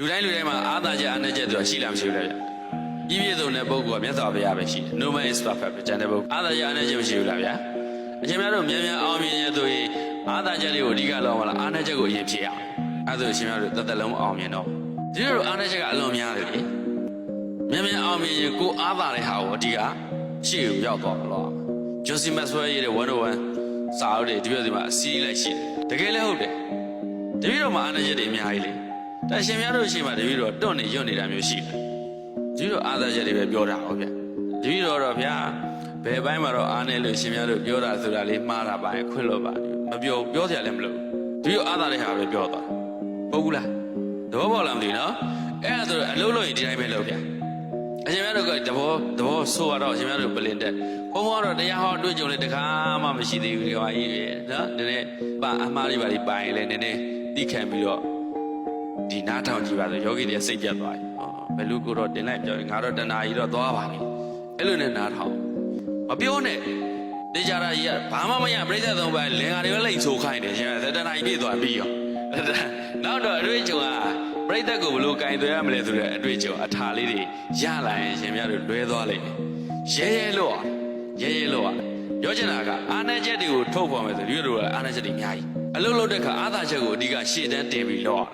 လူတိုင်းမှာအားသာချက်အားနည်းချက်ဆိုတာရှိလားမရှိဘူးလားဗျ။ပြည့်စုံတဲ့ပုဂ္ဂိုလ်ကမြတ်စွာဘုရားပဲရှိတယ်။ No man is perfect ပဲကျန်တဲ့ပုဂ္ဂိုလ်အားသာချက်အားနည်းချက်မရှိဘူးလားဗျာ။အရှင်များတို့မြန်အောင်မြင်ရဆိုရင်အားသာချက်တွေကိုအဓိကလောက်မလားအားနည်းချက်ကိုအရင်ဖြေရအောင်။အဲဒါဆိုအရှင်များတို့တသက်လုံးအောင်မြင်တော့ဒီလိုအားနည်းချက်ကအလွန်များတယ်လေ။မြန်အောင်မြင်ရင်ကိုအားသာတဲ့ဟာကိုအဓိကရှေ့ကိုရောက်သွားမှာလို့။ Joseph Maxwell ရဲ့101စာအုပ်တွေဒီလိုဒီမှာအစည်းလိုက်ရှိတယ်။တကယ်လည်းဟုတ်တယ်။တပည့်တော်မှာအားနည်းချက်တွေအများကြီးလေ။但ရှင်များတို့ရှိမှတပည့်တော်တွန့်နေညွတ်နေတာမျိုးရှိတယ်။ဒီလိုအားသာချက်တွေပဲပြောတာဟုတ်ဗျ။တပည့်တော်တော့ဗျာဘယ်ပိုင်းမှာတော့အားနေလို့ရှင်များတို့ပြောတာဆိုတာလေးမှားတာပါခွင့်လို့ပါမပြောစရာလည်းမလို။တပည့်တော်အားသာတဲ့ဟာပဲပြောသွား။ဟုတ်ဘူးလား။သဘောပေါက်လားမသိဘူးနော်။အဲ့ဒါဆိုအလုံးလုံးရင်ဒီတိုင်းပဲလုပ်ဗျ။အရှင်များတို့ကသဘောဆိုတော့ရှင်များတို့ပလင်တက်ဘုံဘတော့တရားဟောတွေ့ကြုံလေတခါမှမရှိသေးဘူးဒီကွာကြီးပဲနော်။နည်းနည်းပါအမှားလေးပါလေးပိုင်လေနည်းနည်းသိခံပြီးတော့ဒီနားထောင်ကြည့်ပါဆိုယောဂီတွေစိတ်ပြတ်သွားပြီဘယ်လူကိုတော့တင်လိုက်ပြောရင်ငါတော့တဏှာကြီးတော့သွားပါပြီအဲ့လိုနဲ့နားထောင်မပြောနဲ့တေချာရာကြီးကဘာမှမရပြိဿသုံးပါးလင်္ကာတွေပဲလိမ့်ဆိုခိုင်းတယ်ရှင်တဏှာကြီးပြည့်သွားပြီးရောနောက်တော့အတွေ့အကြုံကပြိဿကိုဘလို့ကင်သွဲရမလဲဆိုတဲ့အတွေ့အကြုံအထာလေးတွေရလာရင်ရှင်များတို့လွဲသွားလိမ့်မယ်ရဲလို့ပြောချင်တာကအာဏာချက်တွေကိုထုတ်ပေါ်မယ်ဆိုဒီလိုအားနည်းချက်တွေအများကြီးအလုပ်လုပ်တဲ့အခါအာသာချက်ကိုအဓိကရှေ့တန်းတင်ပြီးတော့